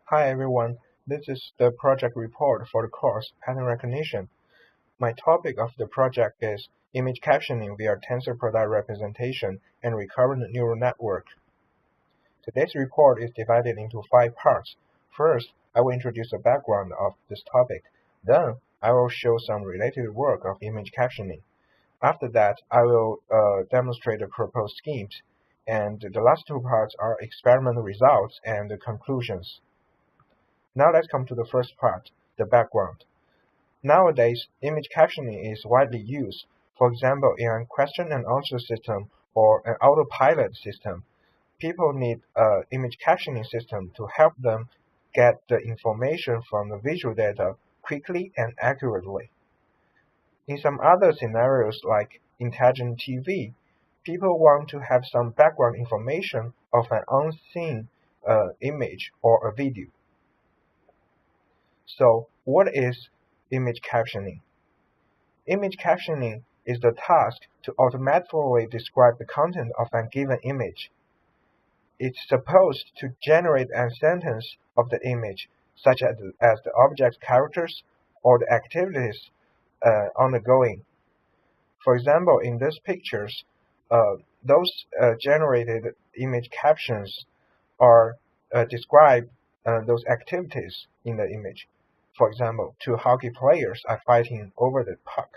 Hi everyone, this is the project report for the course Pattern Recognition. My topic of the project is Image Captioning via Tensor Product Representation and Recurrent Neural Network. Today's report is divided into 5 parts. First, I will introduce the background of this topic. Then, I will show some related work of image captioning. After that, I will demonstrate the proposed schemes. And the last 2 parts are experimental results and the conclusions. Now let's come to the first part, the background. Nowadays, image captioning is widely used, for example, in a question and answer system or an autopilot system. People need an image captioning system to help them get the information from the visual data quickly and accurately. In some other scenarios like intelligent TV, people want to have some background information of an unseen image or a video. So, what is image captioning? Image captioning is the task to automatically describe the content of a given image. It's supposed to generate a sentence of the image, such as the object's characters or the activities undergoing. For example, in these pictures, those generated image captions are describe those activities in the image. For example, 2 hockey players are fighting over the puck.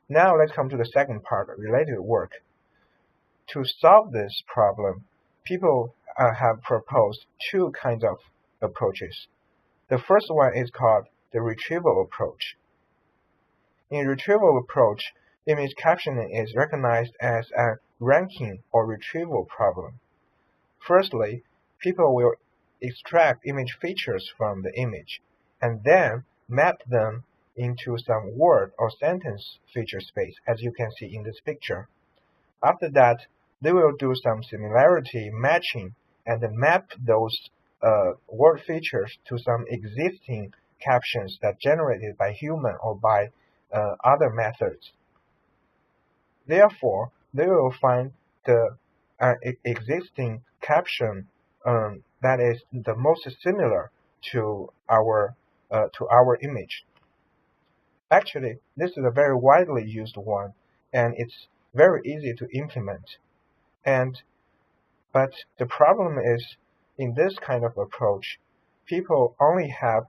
Now let's come to the second part, related work. To solve this problem, people have proposed 2 kinds of approaches. The first one is called the retrieval approach. In retrieval approach, image captioning is recognized as a ranking or retrieval problem. Firstly, people will extract image features from the image, and then map them into some word or sentence feature space, as you can see in this picture. After that, they will do some similarity matching and map those word features to some existing captions that generated by human or by other methods. Therefore, they will find the existing caption that is the most similar to our image. Actually, this is a very widely used one, and it's very easy to implement. But the problem is, in this kind of approach, people only have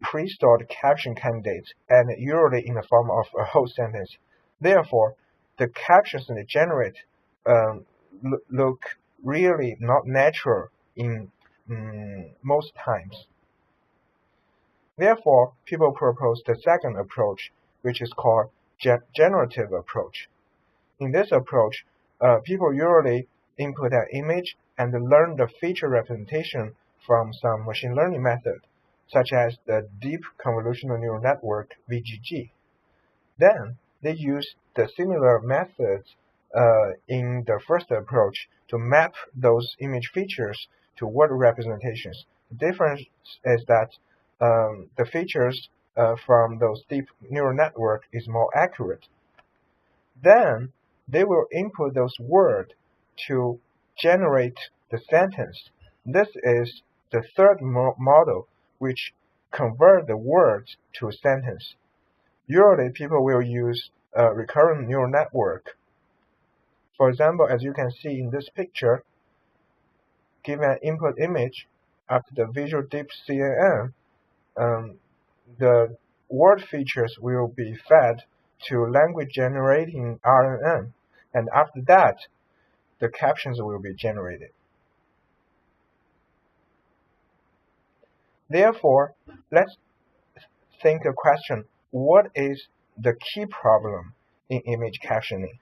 pre-stored caption candidates, and usually in the form of a whole sentence. Therefore, the captions they generate look really not natural in most times. Therefore, people propose the second approach, which is called generative approach. In this approach, people usually input an image and learn the feature representation from some machine learning method, such as the Deep Convolutional Neural Network (VGG). Then, they use the similar methods in the first approach to map those image features to word representations. The difference is that the features from those deep neural network is more accurate. Then they will input those words to generate the sentence. This is the third model, which convert the words to a sentence. Usually, people will use a recurrent neural network. For example, as you can see in this picture, given an input image after the visual deep CNN, the word features will be fed to language generating RNN, and after that, the captions will be generated. Therefore, let's think a question: what is the key problem in image captioning?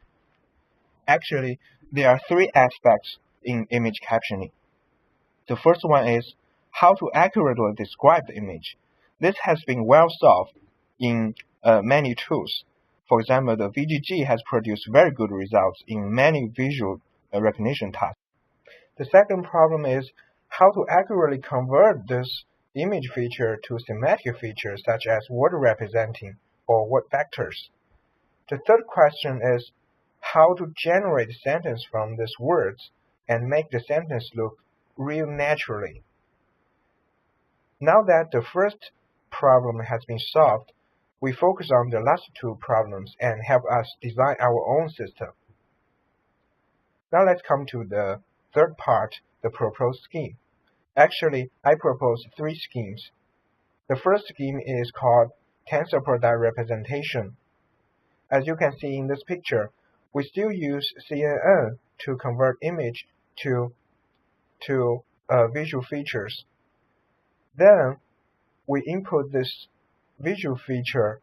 Actually, there are 3 aspects in image captioning. The first one is how to accurately describe the image. This has been well solved in many tools. For example, the VGG has produced very good results in many visual recognition tasks. The second problem is how to accurately convert this image feature to semantic features such as word representing or word vectors. The third question is how to generate sentence from these words and make the sentence look real naturally. Now that the first problem has been solved, we focus on the last two problems and help us design our own system. Now let's come to the third part, the proposed scheme. Actually, I propose three schemes. The first scheme is called tensor product representation. As you can see in this picture, we still use CNN to convert image to visual features. Then we input this visual feature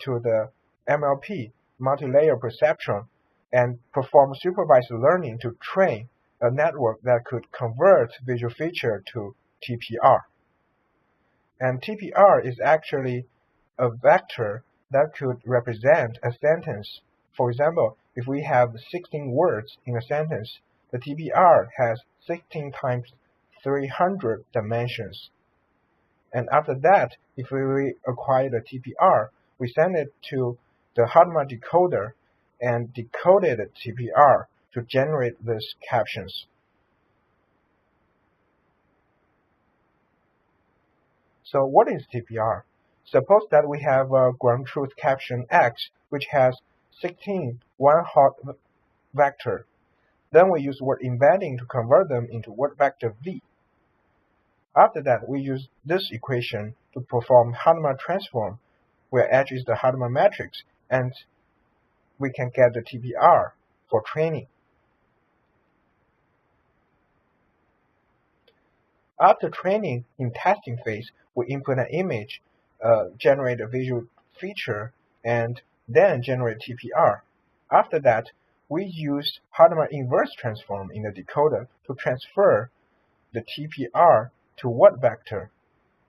to the MLP, multi-layer perceptron, and perform supervised learning to train a network that could convert visual feature to TPR. And TPR is actually a vector that could represent a sentence. For example, if we have 16 words in a sentence, the TPR has 16 times 300 dimensions. And after that, if we acquire the TPR, we send it to the hardware decoder and decoded TPR to generate these captions. So what is TPR? Suppose that we have a ground truth caption X, which has 16 one-hot vector. Then we use word embedding to convert them into word vector V. After that, we use this equation to perform Hadamard transform, where H is the Hadamard matrix, and we can get the TPR for training. After training, in testing phase, we input an image, generate a visual feature, and then generate TPR. After that, we use Hadamard inverse transform in the decoder to transfer the TPR to word vector.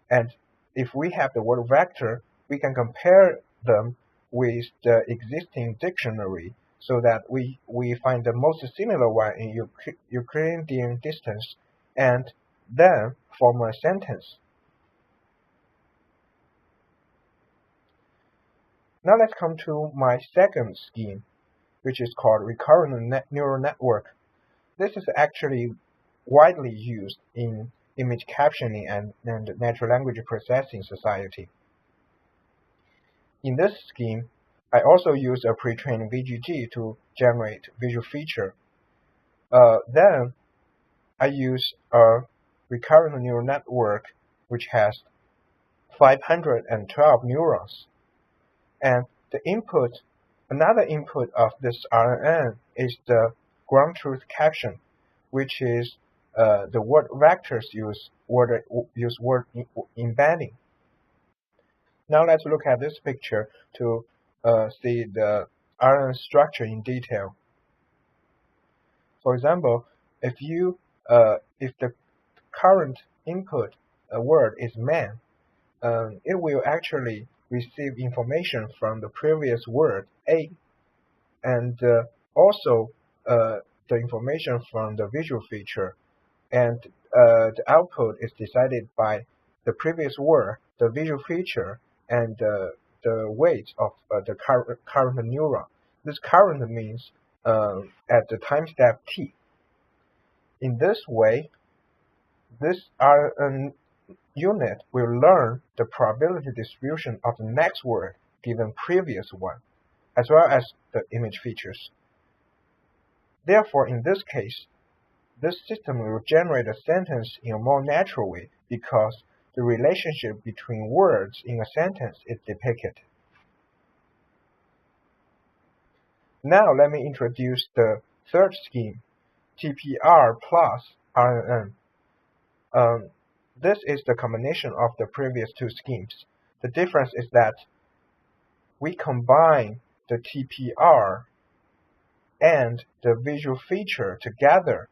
And if we have the word vector, we can compare them with the existing dictionary so that we find the most similar one in Euclidean distance and then form a sentence. Now let's come to my second scheme, which is called recurrent neural network. This is actually widely used in image captioning and natural language processing society. In this scheme, I also use a pre-trained VGG to generate visual feature. Then I use a recurrent neural network which has 512 neurons. And the input, another input of this RNN is the ground truth caption, which is the word vectors use word embedding. Now let's look at this picture to see the RNN structure in detail. For example, if the current input word is man, it will actually receive information from the previous word A, and also the information from the visual feature, and the output is decided by the previous word, the visual feature, and the weight of the current neuron. This current means at the time step t. In this way, this RNN unit will learn the probability distribution of the next word given previous one, as well as the image features. Therefore, in this case, this system will generate a sentence in a more natural way because the relationship between words in a sentence is depicted. Now let me introduce the third scheme, TPR plus RNN. This is the combination of the previous two schemes. The difference is that we combine the TPR and the visual feature together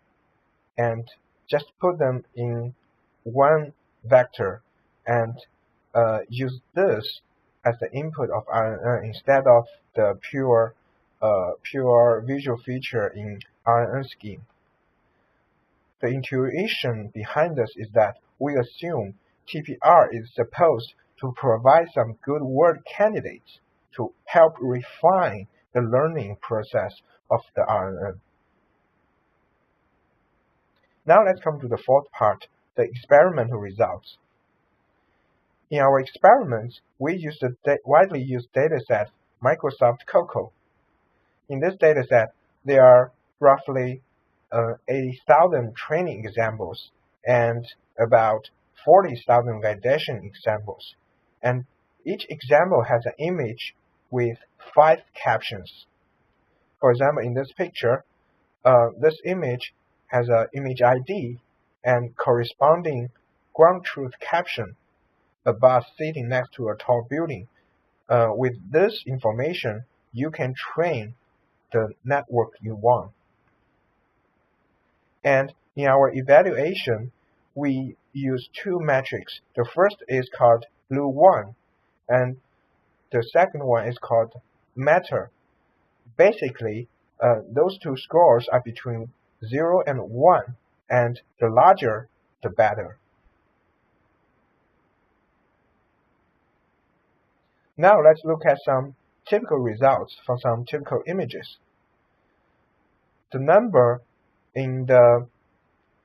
and just put them in one vector and use this as the input of RNN instead of the pure visual feature in RNN scheme. The intuition behind this is that we assume TPR is supposed to provide some good word candidates to help refine the learning process of the RNN. Now let's come to the fourth part, the experimental results. In our experiments, we used the widely used dataset Microsoft COCO. In this dataset, there are roughly 80,000 training examples and about 40,000 validation examples. And each example has an image with 5 captions. For example, in this picture, this image has an image ID and corresponding ground truth caption, a bus sitting next to a tall building. With this information, you can train the network you want. And in our evaluation, we use 2 metrics. The first is called Blue1, and the second one is called Matter. Basically, those 2 scores are between 0 and 1, and the larger, the better. Now let's look at some typical results from some typical images. The number in the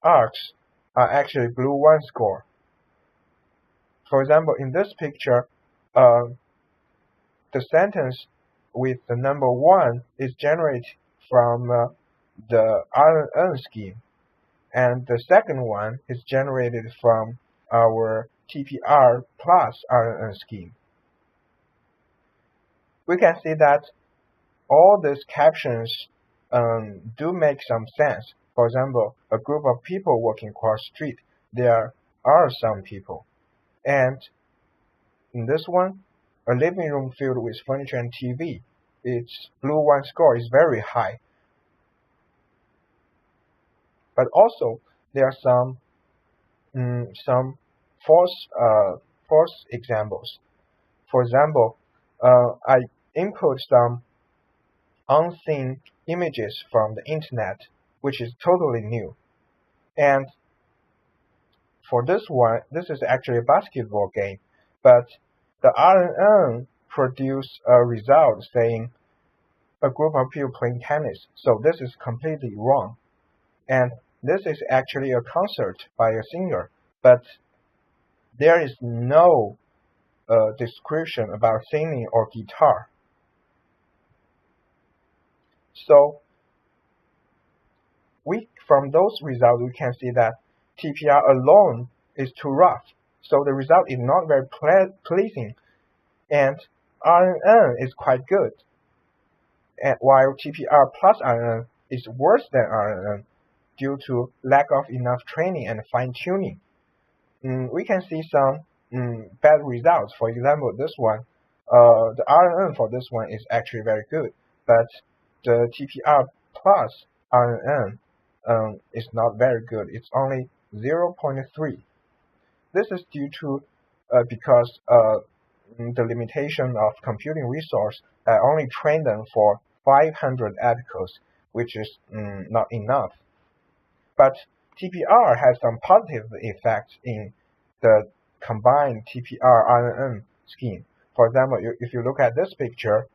arcs are actually Blue1 score. For example, in this picture, the sentence with the number 1 is generated from the RNN scheme, and the second one is generated from our TPR plus RNN scheme. We can see that all these captions do make some sense. For example, a group of people walking across the street, there are some people. And in this one, a living room filled with furniture and TV, its Blue1 score is very high. But also, there are some false examples. For example, I input some unseen images from the internet, which is totally new. And for this one, this is actually a basketball game, but the RNN produced a result saying a group of people playing tennis. So this is completely wrong. And this is actually a concert by a singer, but there is no description about singing or guitar. So from those results, we can see that TPR alone is too rough. So the result is not very pleasing, and RNN is quite good, and while TPR plus RNN is worse than RNN due to lack of enough training and fine-tuning. We can see some bad results. For example, this one, the RNN for this one is actually very good, but the TPR plus RNN is not very good. It's only 0.3. This is due to because the limitation of computing resource. I only trained them for 500 articles, which is not enough. But TPR has some positive effects in the combined TPR-RNN scheme. For example, if you look at this picture,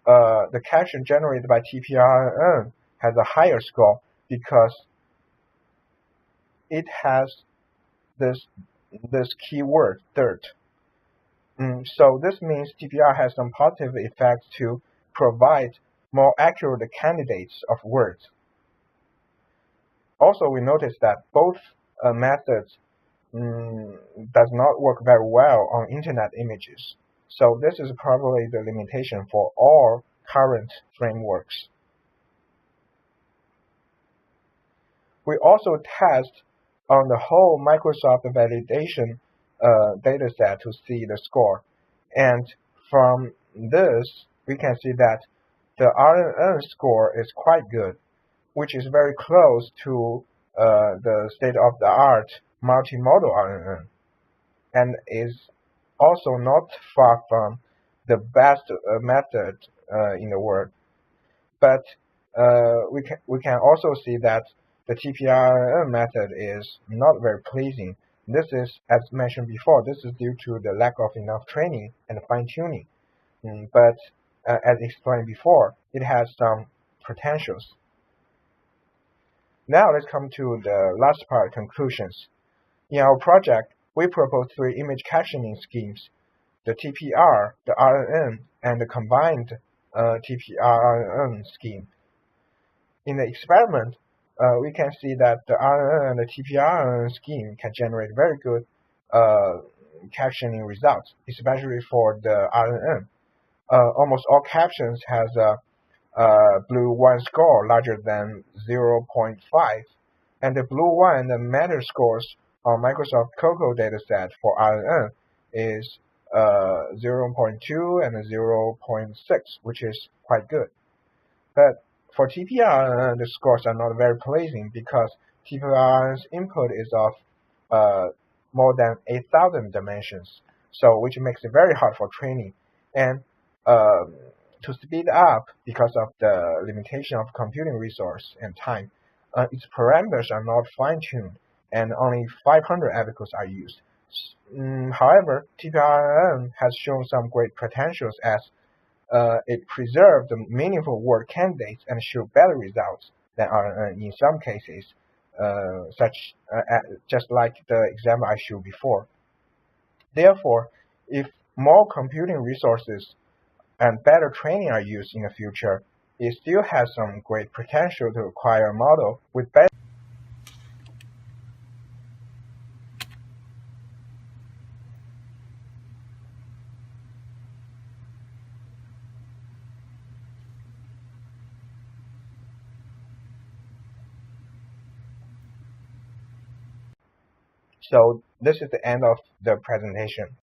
the caption generated by TPR-RNN has a higher score because it has this keyword dirt. So this means TPR has some positive effects to provide more accurate candidates of words. Also, we noticed that both methods does not work very well on internet images. So this is probably the limitation for all current frameworks. We also test on the whole Microsoft validation dataset to see the score. And from this, we can see that the RNN score is quite good, which is very close to the state-of-the-art multimodal RNN, and is also not far from the best method in the world. But we can also see that the TPR-RNN method is not very pleasing. This is, as mentioned before, this is due to the lack of enough training and fine-tuning. But as explained before, it has some potentials. Now let's come to the last part, conclusions. In our project, we propose three image captioning schemes: the TPR, the RNN, and the combined TPR-RNN scheme. In the experiment, we can see that the RNN and the TPR-RNN scheme can generate very good captioning results, especially for the RNN. Almost all captions has a blue 1 score larger than 0.5, and the blue 1 and the matter scores on Microsoft Cocoa dataset for RNN is 0.2 and 0.6, which is quite good. But for TPR, the scores are not very pleasing because TPR's input is of more than 8,000 dimensions, so which makes it very hard for training. And to speed up, because of the limitation of computing resource and time, its parameters are not fine-tuned, and only 500 articles are used. However, TPRN has shown some great potentials as it preserved the meaningful word candidates and showed better results than RNN in some cases, just like the example I showed before. Therefore, if more computing resources and better training are used in the future, it still has some great potential to acquire a model with better. So this is the end of the presentation.